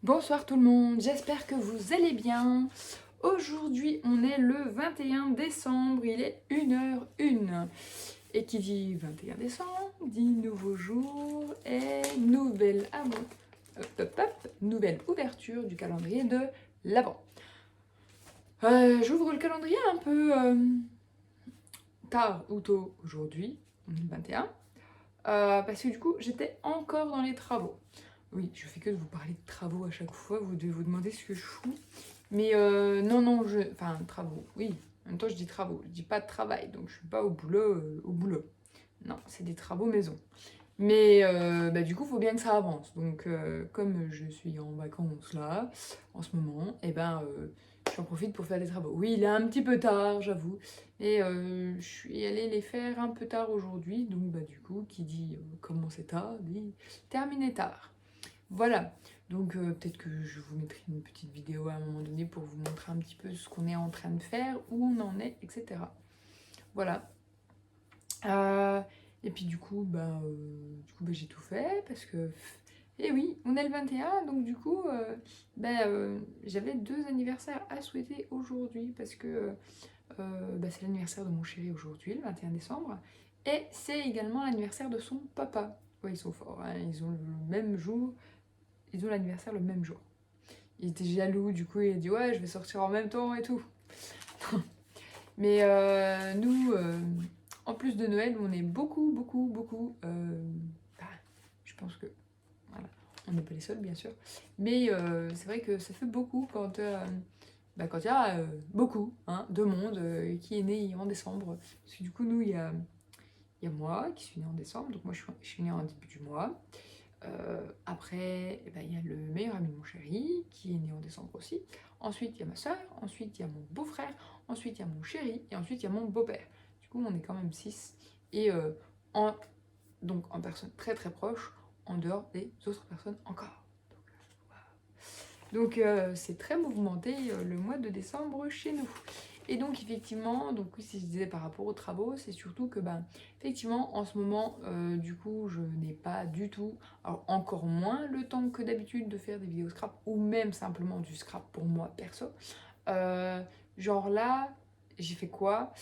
Bonsoir tout le monde, j'espère que vous allez bien. Aujourd'hui, on est le 21 décembre, il est 1h01. Et qui dit 21 décembre, dit nouveau jour et nouvelle ouverture du calendrier de l'Avent. J'ouvre le calendrier un peu tard ou tôt aujourd'hui, on est le 21, parce que du coup, j'étais encore dans les travaux. Oui, je fais que de vous parler de travaux à chaque fois, vous devez vous demander ce que je fous. Mais non, enfin, travaux, oui. En même temps, je dis travaux, je dis pas de travail, donc je suis pas au boulot. Non, c'est des travaux maison. Mais du coup, il faut bien que ça avance. Donc, comme je suis en vacances là, en ce moment, et j'en profite pour faire des travaux. Oui, il est un petit peu tard, j'avoue. Et je suis allée les faire un peu tard aujourd'hui. Donc, du coup, qui dit commencer tard, dit terminer tard. Voilà, donc peut-être que je vous mettrai une petite vidéo à un moment donné pour vous montrer un petit peu ce qu'on est en train de faire, où on en est, etc. Voilà. Euh, et puis j'ai tout fait parce que... Et oui, on est le 21, donc du coup, j'avais 2 anniversaires à souhaiter aujourd'hui parce que c'est l'anniversaire de mon chéri aujourd'hui, le 21 décembre, et c'est également l'anniversaire de son papa. Ouais, ils sont forts, hein, ils ont le même jour, ils ont l'anniversaire le même jour. Il était jaloux, du coup il a dit ouais je vais sortir en même temps et tout. Mais nous, en plus de Noël, on est beaucoup. Je pense que voilà, on n'est pas les seuls bien sûr. Mais c'est vrai que ça fait beaucoup quand il y a beaucoup de monde qui est né en décembre. Parce que du coup nous il y a moi qui suis née en décembre, donc moi je suis née en début du mois. Après, il y a le meilleur ami de mon chéri, qui est né en décembre aussi. Ensuite, il y a ma soeur. Ensuite, il y a mon beau-frère. Ensuite, il y a mon chéri. Et ensuite, il y a mon beau-père. Du coup, on est quand même 6. Et en, donc, en personnes très très proches, en dehors des autres personnes encore. Donc, c'est très mouvementé le mois de décembre chez nous. Et donc effectivement, donc oui, si je disais par rapport aux travaux, c'est surtout que effectivement en ce moment, du coup, je n'ai pas du tout, alors encore moins le temps que d'habitude de faire des vidéos scrap ou même simplement du scrap pour moi perso. Euh, genre là, j'ai fait quoi?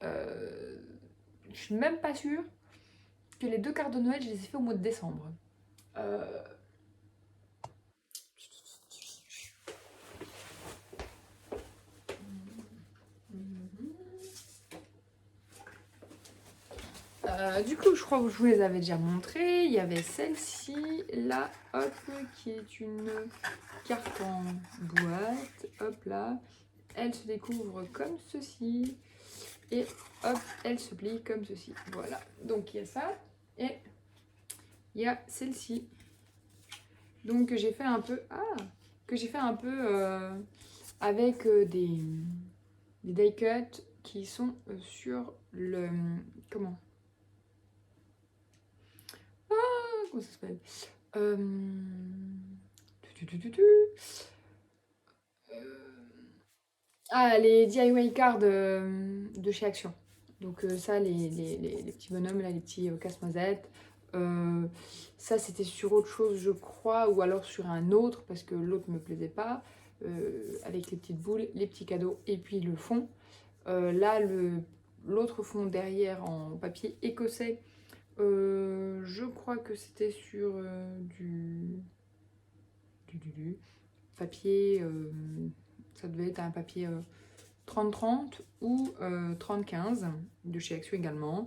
Euh, je suis même pas sûre que les 2 cartes de Noël, je les ai fait au mois de décembre. Euh, du coup, je crois que je vous les avais déjà montrées. Il y avait celle-ci, là, hop, qui est une carte en boîte. Hop là. Elle se découvre comme ceci. Et hop, elle se plie comme ceci. Voilà. Donc il y a ça. Et il y a celle-ci. Donc que j'ai fait un peu. Avec des die cuts qui sont sur le. Comment Comment ça s'appelle euh... les DIY cards de chez Action. Donc ça, les petits bonhommes, là, les petits casse-noisettes. Ça, c'était sur autre chose, je crois, ou alors sur un autre, parce que l'autre me plaisait pas. Avec les petites boules, les petits cadeaux, et puis le fond. Là, l'autre fond derrière en papier écossais, je crois que c'était sur du papier, ça devait être un papier 30-30 ou 30-15 de chez Action également.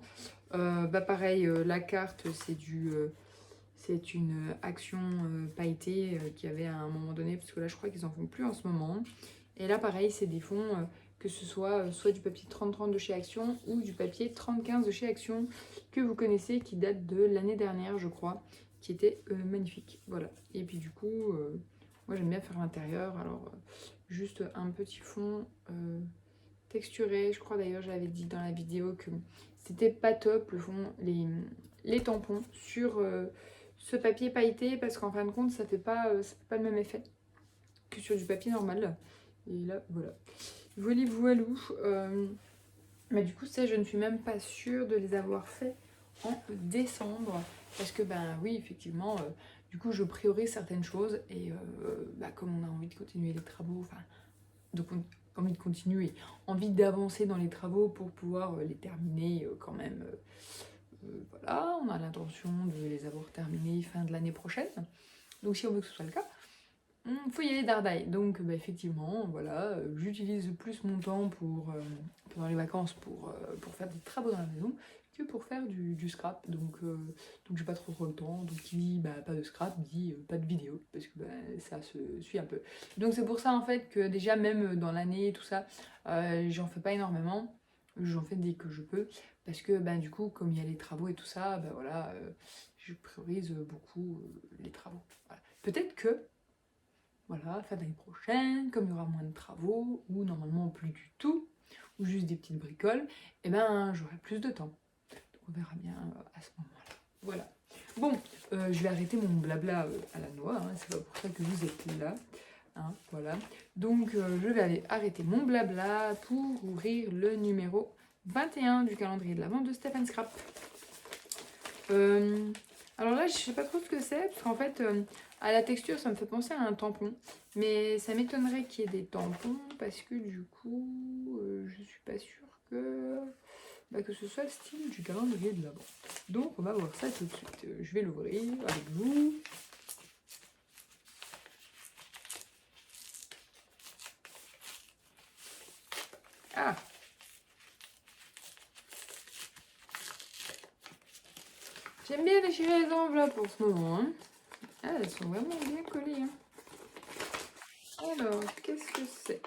Pareil, la carte c'est une action pailletée qu'il y avait à un moment donné, parce que là je crois qu'ils en font plus en ce moment. Et là pareil, c'est des fonds, que ce soit du papier 30-30 de chez Action ou du papier 30-15 de chez Action, que vous connaissez, qui date de l'année dernière je crois, qui était magnifique. Voilà. Et puis du coup, moi j'aime bien faire l'intérieur, alors juste un petit fond texturé. Je crois d'ailleurs j'avais dit dans la vidéo que c'était pas top le fond, les tampons sur ce papier pailleté, parce qu'en fin de compte ça fait pas le même effet que sur du papier normal. Et là voilà. Voilou. Mais du coup ça, je ne suis même pas sûre de les avoir fait en décembre, parce que oui effectivement Du coup, je priorise certaines choses et comme on a envie de continuer les travaux, envie de continuer, envie d'avancer dans les travaux pour pouvoir les terminer quand même. Voilà, on a l'intention de les avoir terminés fin de l'année prochaine. Donc si on veut que ce soit le cas, il faut y aller d'ardaille. Donc effectivement, voilà, j'utilise plus mon temps pendant les vacances pour faire des travaux dans la maison que pour faire du scrap. Donc j'ai pas trop le temps. Donc qui dit pas de scrap dit pas de vidéo parce que ça se suit un peu. Donc c'est pour ça en fait que déjà même dans l'année tout ça, j'en fais pas énormément. J'en fais dès que je peux parce que du coup comme il y a les travaux et tout ça, voilà, je priorise beaucoup les travaux. Voilà. Peut-être que voilà, fin d'année prochaine, comme il y aura moins de travaux, ou normalement plus du tout, ou juste des petites bricoles, et j'aurai plus de temps. Donc on verra bien à ce moment-là. Voilà. Bon, je vais arrêter mon blabla à la noix, hein, c'est pas pour ça que vous êtes là. Hein, voilà. Donc je vais aller arrêter mon blabla pour ouvrir le numéro 21 du calendrier de l'Avent de Stephen Scrap. Alors là, je sais pas trop ce que c'est, parce qu'en fait, à la texture, ça me fait penser à un tampon. Mais ça m'étonnerait qu'il y ait des tampons, parce que du coup, je suis pas sûre que ce soit le style du calendrier de l'Avent. Donc, on va voir ça tout de suite. Je vais l'ouvrir avec vous. Ah! J'aime bien déchirer les enveloppes en ce moment. Hein. Ah, elles sont vraiment bien collées. Hein. Alors, qu'est-ce que c'est?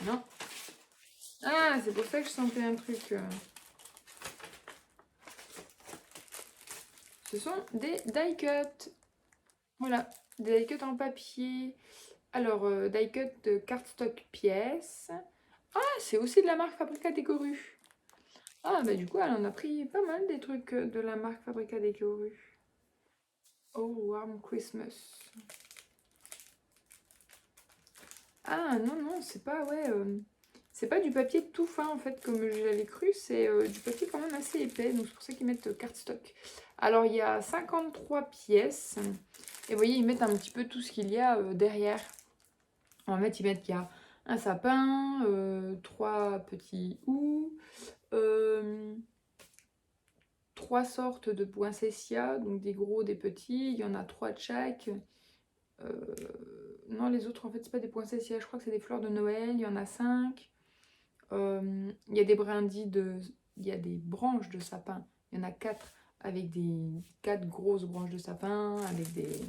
Non. Ah, c'est pour ça que je sentais un truc. Ce sont des die cuts. Voilà, des die cuts en papier. Alors, die cut de cardstock pièces. Ah, c'est aussi de la marque Fabrica Décoru. Ah, du coup, elle en a pris pas mal des trucs de la marque Fabrica Décoru. Oh, Warm Christmas. Ah, non, c'est pas, c'est pas du papier tout fin, en fait, comme je l'avais cru. C'est du papier quand même assez épais. Donc, c'est pour ça qu'ils mettent cardstock. Alors, il y a 53 pièces. Et vous voyez, ils mettent un petit peu tout ce qu'il y a derrière. En fait, ils mettent qu'il y a un sapin, 3 petits houx, 3 sortes de poinsettias, donc des gros, des petits. Il y en a 3 de chaque. Non, les autres, en fait, c'est pas des poinsettias. Je crois que c'est des fleurs de Noël. Il y en a 5. Il y a des brindilles il y a des branches de sapin. Il y en a 4 avec des 4 grosses branches de sapin, avec des...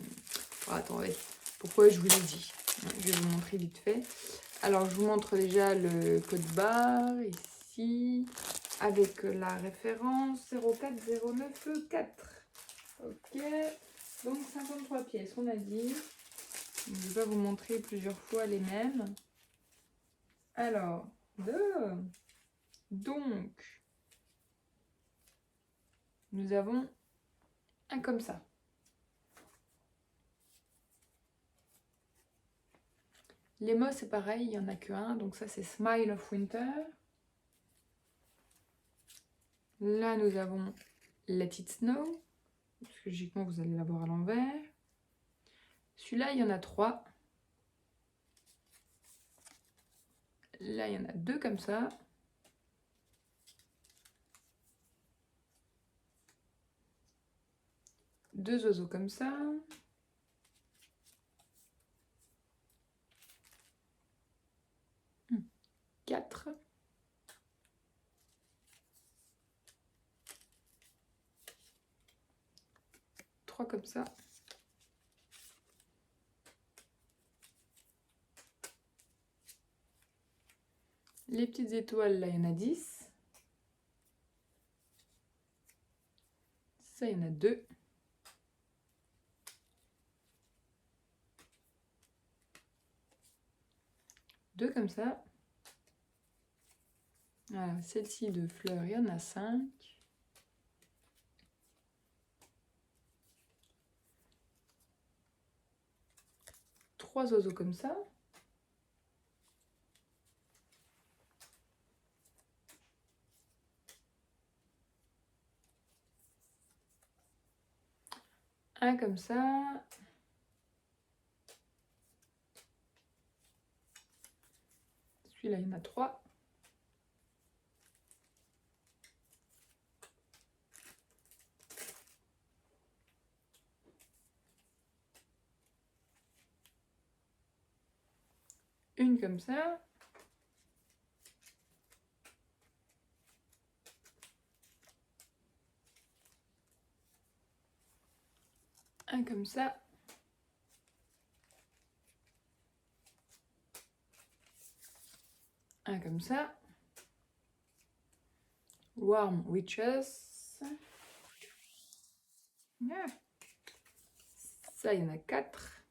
Oh, attendez, pourquoi je vous l'ai dit? Je vais vous montrer vite fait. Alors, je vous montre déjà le code barre ici, avec la référence 04094. Ok, donc 53 pièces, on a dit. Je vais pas vous montrer plusieurs fois les mêmes. Alors, donc, nous avons un comme ça. Les mots, c'est pareil, il n'y en a qu'un. Donc ça, c'est Smile of Winter. Là, nous avons Let It Snow. Parce que logiquement, vous allez l'avoir à l'envers. Celui-là, il y en a 3. Là, il y en a 2 comme ça. Deux oiseaux comme ça. Quatre. Trois comme ça. Les petites étoiles, là, il y en a 10. Ça, il y en a 2. Deux comme ça. Voilà, celle-ci de fleurs, il y en a 5. Trois oiseaux comme ça. un comme ça. Celui-là, il y en a 3. Une comme ça. Un comme ça. Un comme ça. Warm Witches. Ah. Ça, il y en a 4.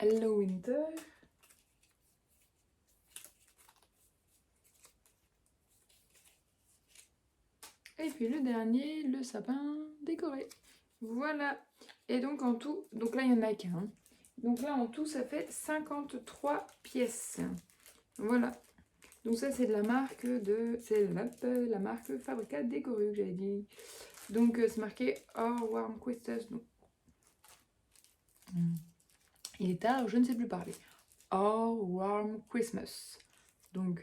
Hello Winter. Et puis le dernier, le sapin décoré. Voilà. Et donc en tout, donc là il y en a qu'un. Donc là en tout ça fait 53 pièces. Voilà. Donc ça c'est de la marque c'est la marque Fabrica Décoré que j'avais dit. Donc c'est marqué Or Warm Christmas. Donc, il est tard, je ne sais plus parler. Or Warm Christmas. Donc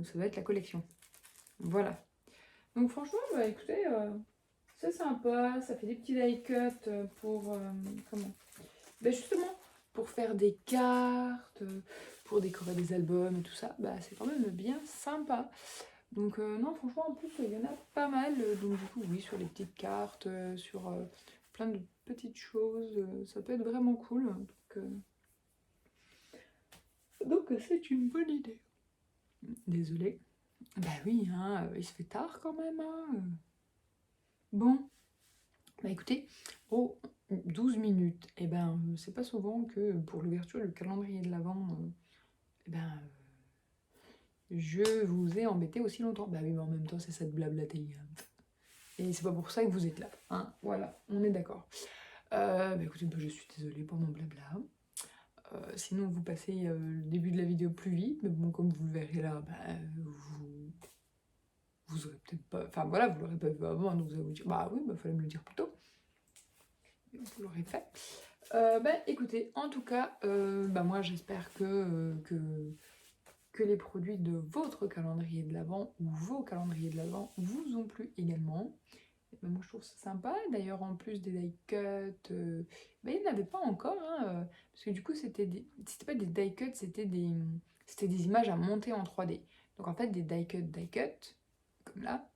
ça doit être la collection. Voilà. Donc franchement, bah écoutez, c'est sympa, ça fait des petits die cuts pour, comment bah justement, pour faire des cartes, pour décorer des albums et tout ça, bah c'est quand même bien sympa. Donc non, franchement, en plus, il y en a pas mal. Donc du coup, oui, sur les petites cartes, sur plein de petites choses, ça peut être vraiment cool. Donc c'est une bonne idée. Désolée. Bah oui, hein, il se fait tard quand même, hein. Bon, bah écoutez, oh, 12 minutes. Et ben, c'est pas souvent que pour l'ouverture du calendrier de l'Avent, eh ben, je vous ai embêté aussi longtemps. Bah oui, mais en même temps, c'est ça de blablater. Et c'est pas pour ça que vous êtes là. Hein, voilà, on est d'accord. Bah écoutez, bah, je suis désolée pour mon blabla. Sinon, vous passez le début de la vidéo plus vite. Mais bon, comme vous le verrez là, bah, vous aurez peut-être pas... Enfin voilà, vous l'aurez pas vu avant, donc vous allez vous dire, bah oui, bah fallait me le dire plus tôt. Vous l'aurez fait. Bah écoutez, en tout cas, bah moi j'espère que les produits de votre calendrier de l'Avent ou vos calendriers de l'Avent vous ont plu également. Et bah, moi je trouve ça sympa. D'ailleurs en plus des die cuts, bah, il n'y en avait pas encore, hein, parce que du coup c'était pas des die cuts, c'était des images à monter en 3D. Donc en fait des die cuts, comme là,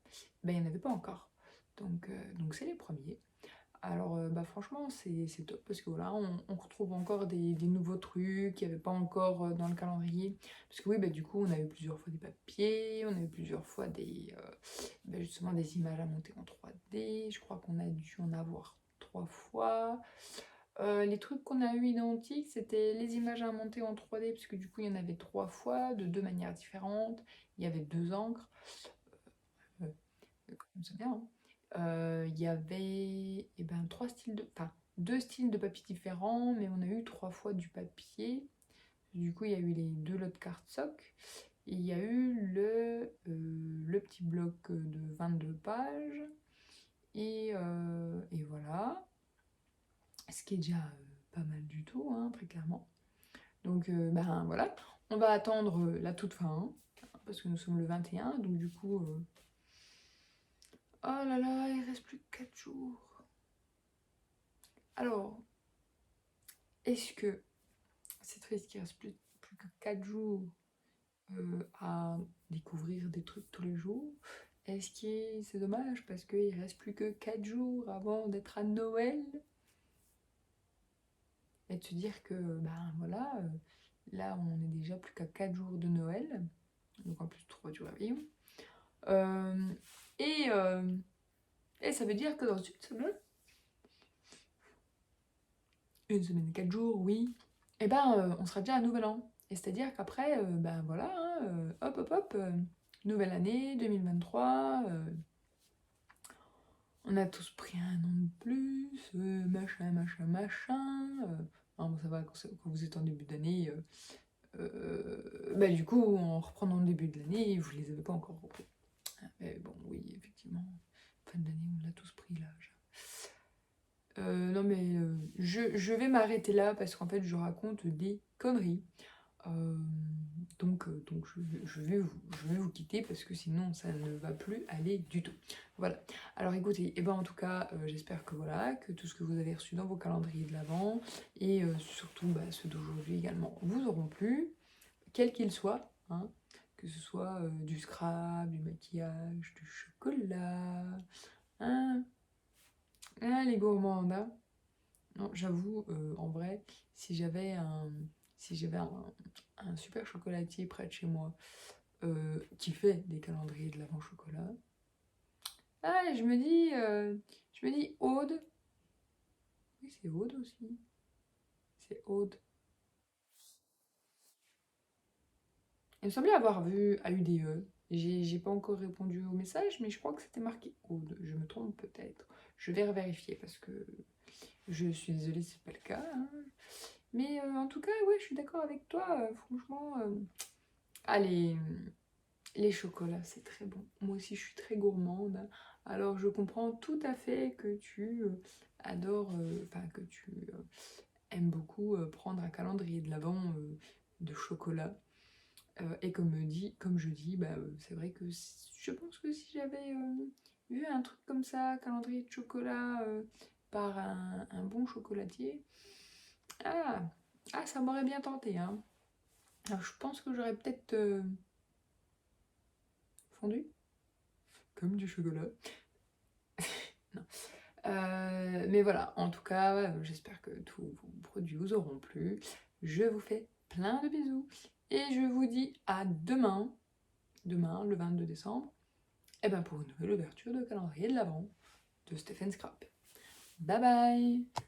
bah, il n'y en avait pas encore. Donc c'est les premiers. Alors, bah, franchement, c'est top parce que voilà, on retrouve encore des nouveaux trucs qu'il n'y avait pas encore dans le calendrier. Parce que oui, bah, du coup, on a eu plusieurs fois des papiers, on a eu plusieurs fois bah, justement des images à monter en 3D. Je crois qu'on a dû en avoir 3 fois. Les trucs qu'on a eu identiques, c'était les images à monter en 3D, parce que du coup, il y en avait 3 fois, de 2 manières différentes. Il y avait 2 encres. Euh, Comme ça bien, hein. Il y avait eh ben, enfin, 2 styles de papier différents, mais on a eu 3 fois du papier. Du coup, il y a eu les 2 lots de cardstock. Et il y a eu le petit bloc de 22 pages. Et voilà. Ce qui est déjà pas mal du tout, hein, très clairement. Donc, ben voilà. On va attendre la toute fin, hein, parce que nous sommes le 21. Donc, du coup, oh là là, il reste plus que 4 jours. Alors, est-ce que c'est triste qu'il reste plus que 4 jours à découvrir des trucs tous les jours? Est-ce que c'est dommage parce qu'il reste plus que 4 jours avant d'être à Noël? Et de se dire que, ben voilà, là on est déjà plus qu'à 4 jours de Noël, donc en plus 3 du réveillon. Euh, et, euh, et ça veut dire que dans une semaine et 4 jours, oui, et ben on sera déjà à Nouvel An. Et c'est-à-dire qu'après, ben voilà, hein, hop hop hop, nouvelle année 2023, on a tous pris un an de plus, machin, machin, machin. Non, bon, ça va, quand vous êtes en début d'année, bah du coup, en reprenant le début de l'année, vous les avez pas encore repris. Mais bon, oui, effectivement, fin de l'année, on l'a tous pris là. Non mais je vais m'arrêter là parce qu'en fait je raconte des conneries. Euh, donc je vais vous quitter parce que sinon ça ne va plus aller du tout. Voilà. Alors écoutez, et ben en tout cas, j'espère que voilà, que tout ce que vous avez reçu dans vos calendriers de l'Avent et surtout ceux d'aujourd'hui également vous auront plu, quel qu'il soit, hein, que ce soit du scrap, du maquillage, du chocolat, hein, les gourmandes, hein. Non, j'avoue, en vrai, si j'avais un, si j'avais un super chocolatier près de chez moi qui fait des calendriers de l'Avent chocolat, ah, je me dis Aude, oui, c'est Aude aussi, c'est Aude. Il me semblait avoir vu AUDE. J'ai pas encore répondu au message, mais je crois que c'était marqué Aude. Je me trompe peut-être. Je vais vérifier parce que je suis désolée, c'est pas le cas, hein. Mais en tout cas, ouais, je suis d'accord avec toi. Franchement, allez, les chocolats, c'est très bon. Moi aussi, je suis très gourmande, hein. Alors, je comprends tout à fait que tu adores, enfin, que tu aimes beaucoup prendre un calendrier de l'Avent de chocolat. Et comme je dis, c'est vrai que je pense que si j'avais vu un truc comme ça, calendrier de chocolat par un bon chocolatier, ah, ça m'aurait bien tenté, hein. Alors, je pense que j'aurais peut-être fondu, comme du chocolat. Non. Mais voilà, en tout cas, j'espère que tous vos produits vous auront plu. Je vous fais plein de bisous et je vous dis à demain le 22 décembre, et ben pour une nouvelle ouverture de calendrier de l'Avent de Stephen Scrap. Bye bye!